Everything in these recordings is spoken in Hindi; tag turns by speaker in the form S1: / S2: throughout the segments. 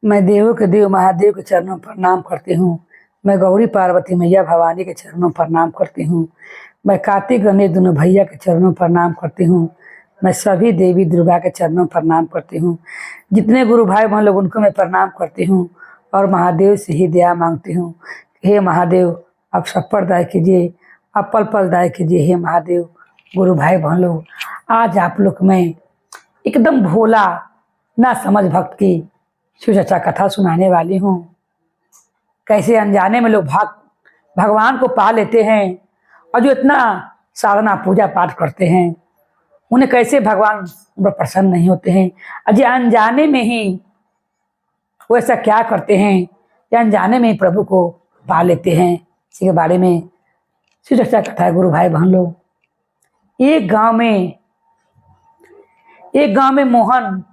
S1: मैं देवों के देव महादेव के चरणों पर प्रणाम करती हूँ। मैं गौरी पार्वती मैया भवानी के चरणों पर प्रणाम करती हूँ। मैं कार्तिक गणेश दोनों भैया के चरणों पर प्रणाम करती हूँ। मैं सभी देवी दुर्गा के चरणों पर प्रणाम करती हूँ। जितने गुरु भाई बहन लोग उनको मैं प्रणाम करती हूँ और महादेव से ही दया मांगती हूँ। हे महादेव, आप सब पर दया कीजिए, आप पल पल दया कीजिए। हे महादेव, गुरु भाई बहन लोग, आज आप लोग मैं एकदम भोला ना समझ भक्त की शिव चर्चा कथा सुनाने वाली हूँ। कैसे अनजाने में लोग भगवान को पा लेते हैं और जो इतना साधना पूजा पाठ करते हैं उन्हें कैसे भगवान पर प्रसन्न नहीं होते हैं। अजय अनजाने में ही वो ऐसा क्या करते हैं या अनजाने में ही प्रभु को पा लेते हैं। इसी के बारे में शिव चर्चा कथा है। गुरु भाई बहन लोग, एक गांव में मोहन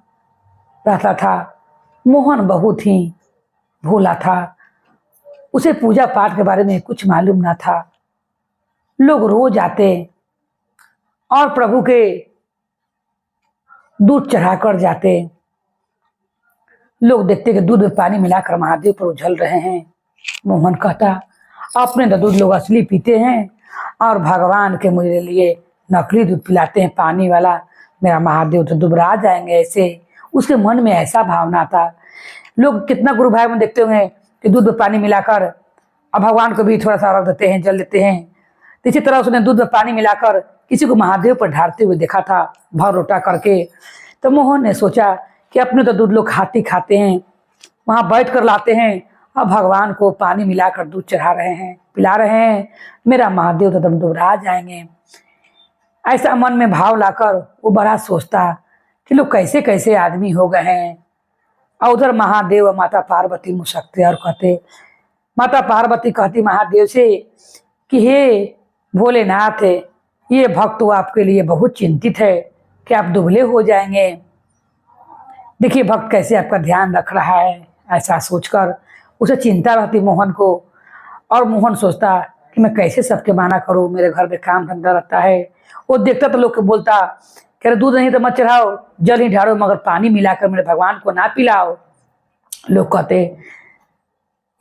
S1: रहता था। मोहन बहुत ही भोला था। उसे पूजा पाठ के बारे में कुछ मालूम ना था। लोग रोज आते और प्रभु के दूध चढ़ाकर जाते। लोग देखते कि दूध में पानी मिलाकर महादेव पर उछल रहे हैं। मोहन कहता, अपने तो दूध लोग असली पीते हैं और भगवान के मुझे लिए नकली दूध पिलाते हैं पानी वाला। मेरा महादेव तो दुबरा जाएंगे ऐसे। उसके मन में ऐसा भावना था। लोग कितना गुरु भाई में देखते होंगे कि दूध में पानी मिलाकर अब भगवान को भी थोड़ा सा रख देते हैं, जल देते हैं। तो इसी तरह उसने दूध में पानी मिलाकर किसी को महादेव पर ढारते हुए देखा था, भर लोटा करके। तो मोहन ने सोचा कि अपने तो दूध लोग खाते हैं, वहां बैठ कर लाते हैं और भगवान को पानी मिलाकर दूध चढ़ा रहे हैं, पिला रहे हैं। मेरा महादेव तो दम दुबरा जाएंगे। ऐसा मन में भाव लाकर वो बड़ा सोचता कि लोग कैसे कैसे आदमी हो गए हैं। और उधर महादेव और माता पार्वती मुस्कुराते और कहते, माता पार्वती कहती महादेव से कि हे भोलेनाथ, ये भक्त तो आपके लिए बहुत चिंतित है कि आप दुबले हो जाएंगे। देखिए भक्त कैसे आपका ध्यान रख रहा है। ऐसा सोचकर उसे चिंता रहती मोहन को। और मोहन सोचता कि मैं कैसे सबके माना करूं, मेरे घर में काम धंधा रहता है। वो देखता तो लोग को बोलता, कह रहे दूध नहीं तो मत चढ़ाओ, जल ही ढारो, मगर पानी मिलाकर मेरे भगवान को ना पिलाओ। लोग कहते,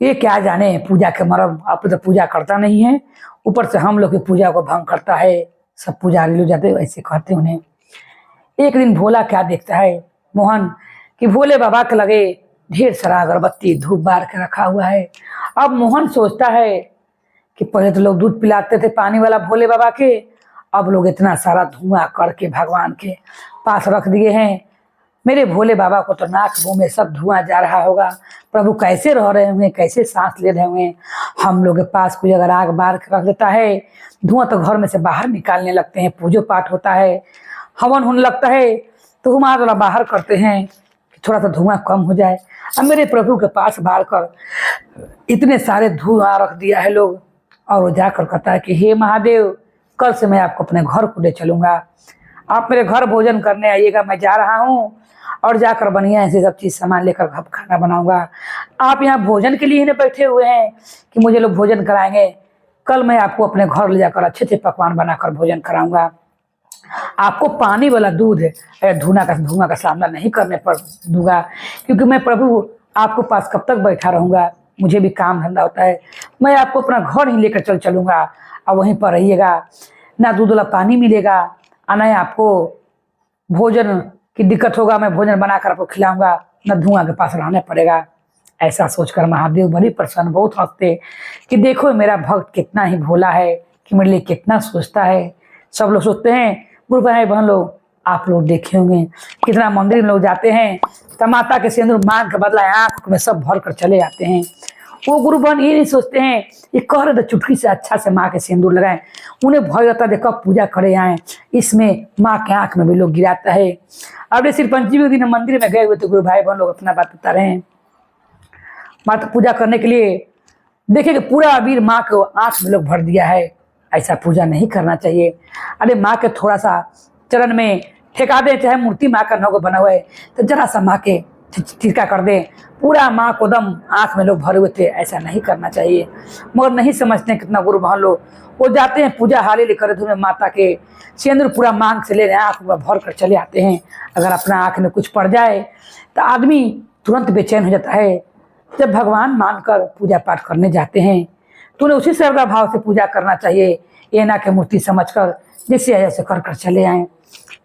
S1: ये क्या जाने पूजा के मर्म, आप तो पूजा करता नहीं है, ऊपर से हम लोग की पूजा को भंग करता है। सब पुजारी लोग जाते ऐसे कहते उन्हें। एक दिन भोला क्या देखता है मोहन कि भोले बाबा के लगे ढेर सारा अगरबत्ती धूप बार के रखा हुआ है। अब मोहन सोचता है कि पहले तो लोग दूध पिलाते थे पानी वाला भोले बाबा के, अब लोग इतना सारा धुआं करके भगवान के पास रख दिए हैं। मेरे भोले बाबा को तो नाक मुंह में सब धुआं जा रहा होगा। प्रभु कैसे रह रहे होंगे, कैसे सांस ले रहे होंगे। हम लोग के पास कोई अगर आग बार के रख देता है, धुआं तो घर में से बाहर निकालने लगते हैं। पूजो पाठ होता है, हवन होने लगता है, तो हम थोड़ा बाहर करते हैं कि थोड़ा सा धुआं कम हो जाए। अब मेरे प्रभु के पास बाहर कर इतने सारे धुआं रख दिया है लोग। और वो जाकर कहता है कि हे महादेव, कल से मैं आपको अपने घर को ले चलूंगा, आप मेरे घर भोजन करने आइएगा। मैं जा रहा हूँ और जाकर बढ़िया ऐसे सब चीज़ सामान लेकर घर खाना बनाऊंगा। आप यहाँ भोजन के लिए ही नहीं बैठे हुए हैं कि मुझे लोग भोजन कराएंगे। कल मैं आपको अपने घर ले जाकर अच्छे अच्छे पकवान बनाकर भोजन कराऊंगा। आपको पानी वाला दूध धुआं का सामना नहीं करने पर दूंगा, क्योंकि मैं प्रभु आपको पास कब तक बैठा रहूंगा, मुझे भी काम धंधा होता है। मैं आपको अपना घर ही लेकर चलूंगा और वहीं पर रहिएगा। ना दूध वाला पानी मिलेगा और ना आपको भोजन की दिक्कत होगा। मैं भोजन बनाकर आपको खिलाऊंगा, ना धुआं के पास रहना पड़ेगा। ऐसा सोचकर महादेव बड़ी प्रसन्न, बहुत हंसते कि देखो मेरा भक्त कितना ही भोला है, कि मेरे लिए कितना सोचता है। सब लोग सोचते हैं। गुरु भाई बहन लोग, आप लोग देखे होंगे कितना मंदिर में लोग जाते हैं, टमाटा के सिंदूर मांग के बदला आंख में सब भर कर चले आते हैं। वो गुरु बहन ये नहीं सोचते हैं, ये कह रहे थे चुटकी से अच्छा से माँ के सिंदूर लगाएं। उन्हें भय रहता है कब पूजा करे आए, इसमें माँ के आंख में भी लोग गिराता है। अब श्री पंचमी के दिन मंदिर में गए हुए तो गुरु भाई बहन लोग अपना बात बता रहे हैं। माता पूजा करने के लिए देखे कि पूरा अबीर माँ को आंख में लोग भर दिया है। ऐसा पूजा नहीं करना चाहिए। अरे माँ के थोड़ा सा चरण में ठेका दे, चाहे मूर्ति माँ का नौ बना हुआ है तो जरा सा माँ के टीका कर दे। पूरा माँ को दम आंख में लोग भरे हुए थे, ऐसा नहीं करना चाहिए। मगर नहीं समझते कितना गुरु बहन लोग, वो जाते हैं पूजा हाली लेकर धुएं माता के सिंदूर पूरा मांग से ले रहे हैं, आँख में भर कर चले आते हैं। अगर अपना आँख में कुछ पड़ जाए तो आदमी तुरंत बेचैन हो जाता है। जब भगवान मानकर पूजा पाठ करने जाते हैं तो उन्हें उसी श्रद्धा भाव से पूजा करना चाहिए, ये ना कि मूर्ति समझकर जैसे आए ऐसे कर चले आए।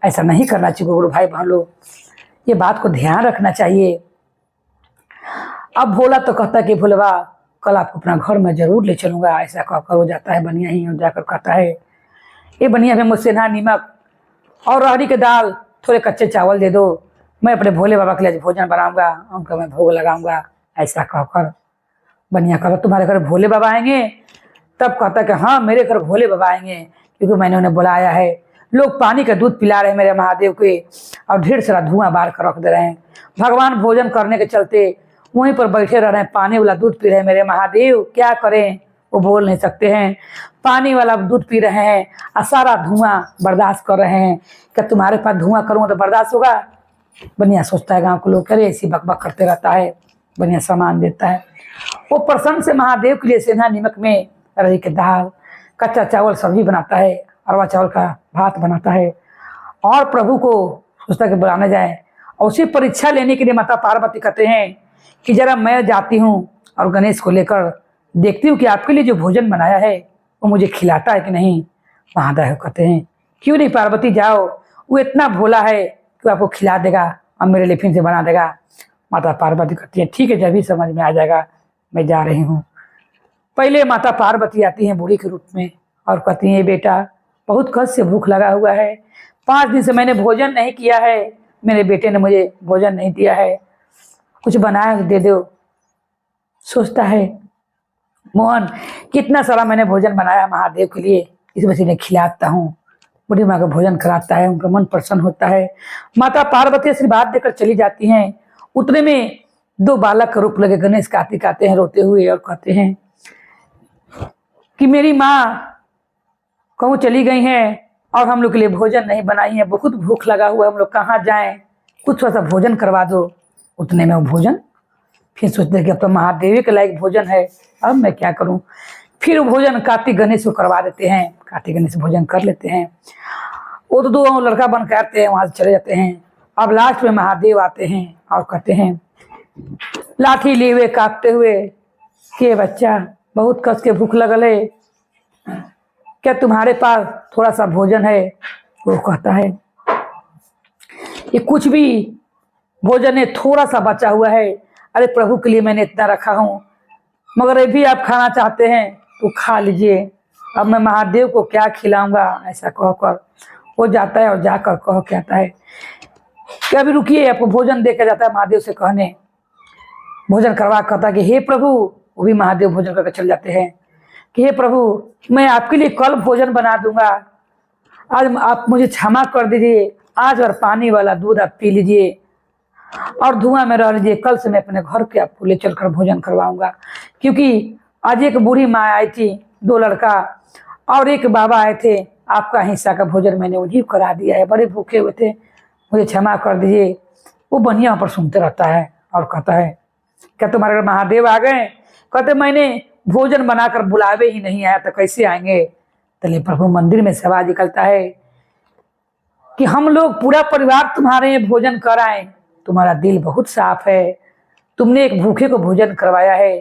S1: ऐसा नहीं करना चाहिए गुरु भाई बहन लोग, ये बात को ध्यान रखना चाहिए। अब भोला तो कहता है कि भोलवा कल आपको अपना घर में जरूर ले चलूंगा, ऐसा कहकर हो जाता है बनिया ही जाकर कहता है ये बनिया में मुझसे ना नमक और अरहरी की दाल थोड़े कच्चे चावल दे दो, मैं अपने भोले बाबा के लिए भोजन बनाऊंगा, उनका मैं भोग लगाऊंगा। ऐसा कहकर बनिया कहता तुम्हारे घर भोले बाबा आएंगे? तब कहता कि हाँ मेरे घर भोले बाबा आएंगे, क्योंकि मैंने उन्हें बुलाया है। लोग पानी का दूध पिला रहे हैं मेरे महादेव के और ढेर सारा धुआं बार कर रख दे रहे हैं। भगवान भोजन करने के चलते वहीं पर बैठे रह रहे हैं, पानी वाला दूध पी रहे हैं मेरे महादेव, क्या करें? वो बोल नहीं सकते हैं, पानी वाला दूध पी रहे हैं और सारा धुआं बर्दाश्त कर रहे हैं। क्या तुम्हारे पास धुआं करूँगा तो बर्दाश्त होगा? बनिया सोचता है गाँव के लोग करे ऐसी बकबक करते रहता है। बनिया सामान देता है। वो प्रसन्न से महादेव के लिए सेंधा नमक में अरहर की दाल, कच्चा चावल सब्जी बनाता है, अरवा चावल का भात बनाता है और प्रभु को सोचता कि बुलाने जाए। और उसी परीक्षा लेने के लिए माता पार्वती कहते हैं कि जरा मैं जाती हूँ और गणेश को लेकर देखती हूँ कि आपके लिए जो भोजन बनाया है वो मुझे खिलाता है कि नहीं। महादेव कहते हैं क्यों नहीं पार्वती जाओ, वो इतना भोला है कि आपको खिला देगा और मेरे लिए फिर से बना देगा। माता पार्वती कहती है ठीक है, जब भी समझ में आ जाएगा मैं जा रही हूँ। पहले माता पार्वती आती हैं बूढ़ी के रूप में और कहती हैं बेटा बहुत कष्ट से भूख लगा हुआ है, 5 दिन से मैंने भोजन नहीं किया है, मेरे बेटे ने मुझे भोजन नहीं दिया है, कुछ बनाया दे दो। सोचता है मोहन कितना सारा मैंने भोजन बनाया महादेव के लिए, इस वजह से खिलाता हूँ। बूढ़ी माँ का भोजन कराता है, उनका मन प्रसन्न होता है। माता पार्वती आशीर्वाद देकर चली जाती हैं। उतने में 2 बालक का रूप लगे गणेश कार्तिक आते हैं रोते हुए और कहते हैं कि मेरी माँ कहूँ चली गई हैं और हम लोग के लिए भोजन नहीं बनाई है, बहुत भूख लगा हुआ है, हम लोग कहाँ जाएं, कुछ थोड़ा सा भोजन करवा दो। उतने में वो भोजन फिर सोचते हैं कि अब तो महादेवी के लायक भोजन है, अब मैं क्या करूं। फिर वो भोजन कार्तिक गणेश को करवा देते हैं। कार्तिक गणेश भोजन कर लेते हैं। वो तो 2 लड़का बन के आते हैं, वहां से चले जाते हैं। अब लास्ट में महादेव आते हैं और कहते हैं लाठी लिए हुए कांपते हुए कि बच्चा बहुत कष्ट के भूख लगल है, क्या तुम्हारे पास थोड़ा सा भोजन है? वो कहता है ये कुछ भी भोजन है, थोड़ा सा बचा हुआ है। अरे प्रभु के लिए मैंने इतना रखा हूँ, मगर ये भी आप खाना चाहते हैं तो खा लीजिए, अब मैं महादेव को क्या खिलाऊंगा। ऐसा कहकर वो जाता है और जाकर कह के आता है कि अभी रुकिए, आपको भोजन दे के जाता है महादेव से कहने। भोजन करवा कहता है कि हे प्रभु, वो भी महादेव भोजन करके चल जाते हैं कि हे प्रभु मैं आपके लिए कल भोजन बना दूंगा, आज आप मुझे क्षमा कर दीजिए, आज और पानी वाला दूध आप पी लीजिए और धुआं में रह लीजिए, कल से मैं अपने घर के आपको ले चलकर भोजन करवाऊंगा। क्योंकि आज एक बूढ़ी माँ आई थी, 2 लड़का और एक बाबा आए थे, आपका हिस्सा का भोजन मैंने उन्हीं को करा दिया है, बड़े भूखे हुए थे, मुझे क्षमा कर दीजिए। वो बनिया पर सुनते रहता है और कहता है क्या तुम्हारे घर महादेव आ गए? कहते मैंने भोजन बनाकर बुलावे ही नहीं आया तो कैसे आएंगे। तले प्रभु मंदिर में से आवाज निकलता है कि हम लोग पूरा परिवार तुम्हारे यहाँ भोजन कराएं, तुम्हारा दिल बहुत साफ है, तुमने एक भूखे को भोजन करवाया है।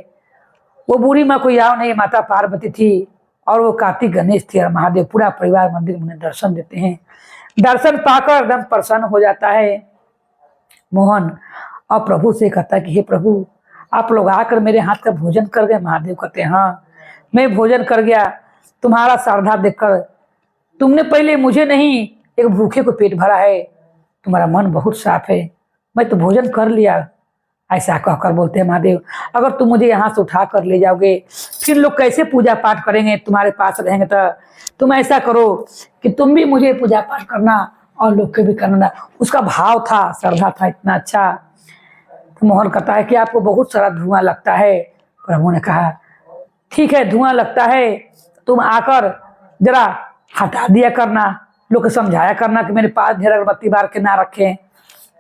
S1: वो बूढ़ी माँ को याद नहीं, माता पार्वती थी और वो कार्तिक गणेश थे और महादेव। पूरा परिवार मंदिर में दर्शन देते हैं। दर्शन पाकर एकदम प्रसन्न हो जाता है मोहन और प्रभु से कहता है कि हे प्रभु आप लोग आकर मेरे हाथ का भोजन कर गए। महादेव कहते हैं हाँ मैं भोजन कर गया, तुम्हारा श्रद्धा देखकर। तुमने पहले मुझे नहीं एक भूखे को पेट भरा है, तुम्हारा मन बहुत साफ है, मैं तो भोजन कर लिया। ऐसा कहकर बोलते हैं महादेव अगर तुम मुझे यहाँ से उठा कर ले जाओगे फिर लोग कैसे पूजा पाठ करेंगे, तुम्हारे पास रहेंगे तो तुम ऐसा करो कि तुम भी मुझे पूजा पाठ करना और लोग के भी करना। उसका भाव था, श्रद्धा था इतना अच्छा। तो मोहन कहता है कि आपको बहुत सारा धुआं लगता है। प्रभु ने कहा ठीक है धुआं लगता है, तुम आकर जरा हटा दिया करना, लोग को समझाया करना कि मेरे पास ढेर अगरबत्ती बार के ना रखें।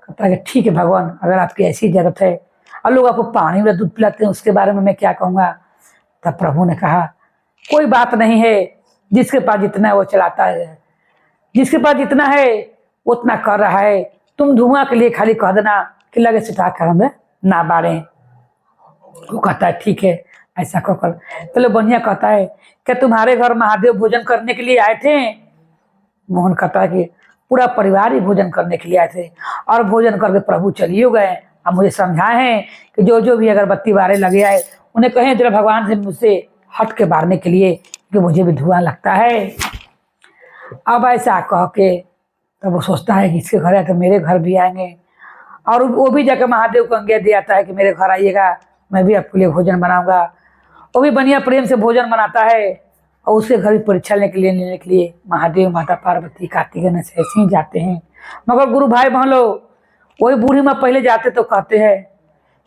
S1: कहता है कि ठीक है भगवान, अगर आपकी ऐसी जरूरत है। और लोग आपको पानी वाला दूध पिलाते हैं, उसके बारे में मैं क्या कहूँगा। तब प्रभु ने कहा कोई बात नहीं है, जिसके पास जितना है वो चलाता है, जिसके पास जितना है उतना कर रहा है। तुम धुआं के लिए खाली कह देना कि लगे सिटा कर हमें ना बाड़े। वो कहता है ठीक है, ऐसा कहकर चलो बढ़िया। कहता है क्या तुम्हारे घर महादेव भोजन करने के लिए आए थे? मोहन कहता है कि पूरा परिवार ही भोजन करने के लिए आए थे, और भोजन करके प्रभु चलिए गए। अब मुझे समझाए हैं कि जो जो भी अगरबत्ती बारे लगे आए उन्हें कहें जरा भगवान से मुझसे हट के बारने के लिए, कि मुझे भी धुआं लगता है। अब ऐसा कह के तब वो सोचता है कि इसके घर है तो मेरे घर भी आएंगे, और वो भी जाकर महादेव को आज्ञा दे आता है कि मेरे घर आइएगा, मैं भी आपके लिए भोजन बनाऊंगा। वो भी बढ़िया प्रेम से भोजन बनाता है, और उसके घर भी परीक्षा लेने के लिए महादेव, माता पार्वती, कार्तिक गणेश ऐसे ही जाते हैं। मगर गुरु भाई बहन लोग, वही बूढ़ी माँ पहले जाते तो कहते हैं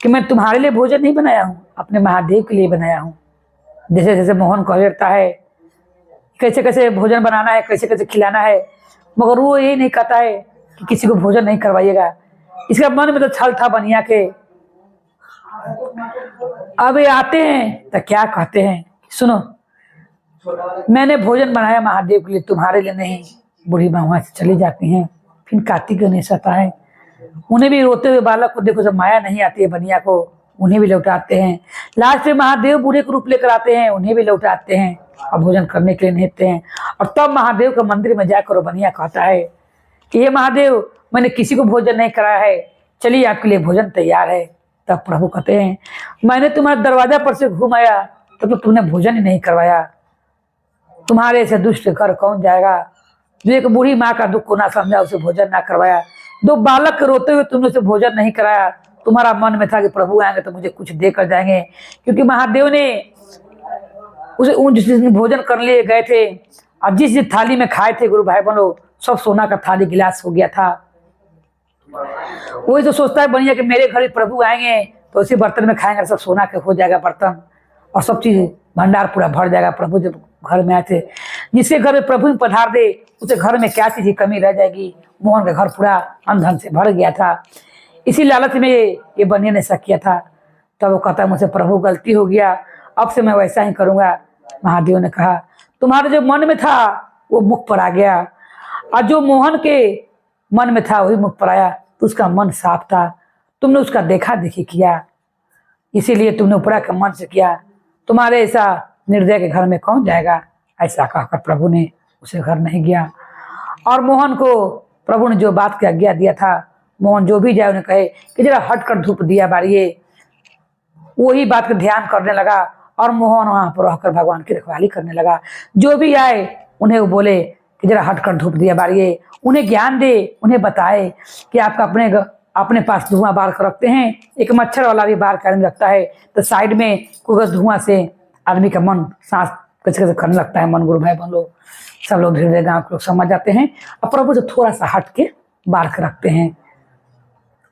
S1: कि मैं तुम्हारे लिए भोजन नहीं बनाया हूँ, अपने महादेव के लिए बनाया हूँ। जैसे जैसे मोहन कह देता है कैसे कैसे भोजन बनाना है, कैसे कैसे खिलाना है, मगर वो ये नहीं कहता है कि किसी को भोजन नहीं करवाइएगा। इसका मन में तो छल था बनिया के। अब ये आते हैं तो क्या कहते हैं, सुनो मैंने भोजन बनाया महादेव के लिए, तुम्हारे लिए नहीं। बूढ़ी माँ वहां से चली जाती हैं। फिर कार्तिक गणेश आता है, उन्हें भी रोते हुए बालक को देखो, जब माया नहीं आती है बनिया को, उन्हें भी लौटाते हैं। लास्ट में महादेव बूढ़े को रूप लेकर आते हैं, उन्हें भी लौटाते हैं और भोजन करने के लिए निकलते हैं। और तब महादेव के मंदिर में जाकर बनिया कहता है कि ये महादेव, मैंने किसी को भोजन नहीं कराया है, चलिए आपके लिए भोजन तैयार है। तब प्रभु कहते हैं मैंने तुम्हारे दरवाजा पर से घुमाया तो तुमने भोजन ही नहीं करवाया, तुम्हारे से दुष्ट घर कौन जाएगा? जो एक बूढ़ी माँ का दुख को ना समझा, उसे भोजन ना करवाया, दो बालक रोते हुए तुमने उसे भोजन नहीं कराया। तुम्हारा मन में था कि प्रभु आएंगे तो मुझे कुछ दे कर जाएंगे, क्योंकि महादेव ने उसे जिस दिन भोजन करने लिए गए थे और जिस जिस थाली में खाए थे गुरु भाई बहनों, सब सोना का थाली गिलास हो गया था। वही तो सोचता है बढ़िया कि मेरे घर प्रभु आएंगे तो उसी बर्तन में खाएंगे, सब सोना के हो जाएगा बर्तन, और सब चीज भंडार पूरा भर जाएगा। प्रभु जब घर में आए थे, जिसके घर में प्रभु पधार दे उसे घर में क्या चीज की कमी रह जाएगी। मोहन का घर पूरा अनधन से भर गया था। इसी लालच में ये बनिया ने ऐसा किया था। तब वो कहता मुझसे प्रभु गलती हो गया, अब से मैं वैसा ही करूंगा। महादेव ने कहा तुम्हारे जो मन में था वो मुख पर आ गया, और जो मोहन के मन में था वही मुख पर आया। तो उसका मन साफ था, तुमने उसका देखा देखी किया, इसीलिए तुमने ऊपरा का मन से किया। तुम्हारे ऐसा निर्दय के घर में कौन जाएगा? ऐसा कहकर प्रभु ने उसे घर नहीं गया। और मोहन को प्रभु ने जो बात की आज्ञा दिया था, मोहन जो भी जाए उन्हें कहे कि जरा हट कर धूप दिया बारिये, वही बात का ध्यान करने लगा। और मोहन वहां पर रहकर भगवान की रखवाली करने लगा। जो भी आए उन्हें वो बोले कि जरा हट कर धूप दिया बारिये, उन्हें ज्ञान दे, उन्हें बताए कि आपका अपने पास धुआं बार कर रखते हैं, एक मच्छर वाला भी बार करने लगता है, तो साइड में कुछ धुआं से आदमी का मन सांस कच कच करने लगता है। मन गुरु भाई बहन लोग सब लोग धीरे धीरे गाँव के लोग समझ जाते हैं, और प्रभु से थोड़ा सा हट के बार कर रखते हैं।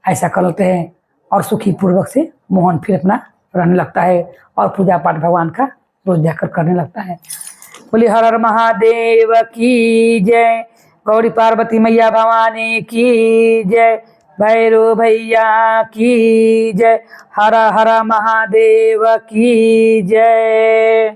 S1: ऐसा करते हैं और सुखी पूर्वक से मोहन फिर अपना रहने लगता है, और पूजा पाठ भगवान का रोज जाकर करने लगता है। बोले हर हर महादेव की जय, गौरी पार्वती मैया भवानी की जय, भैरव भैया की जय, हर हर महादेव की जय।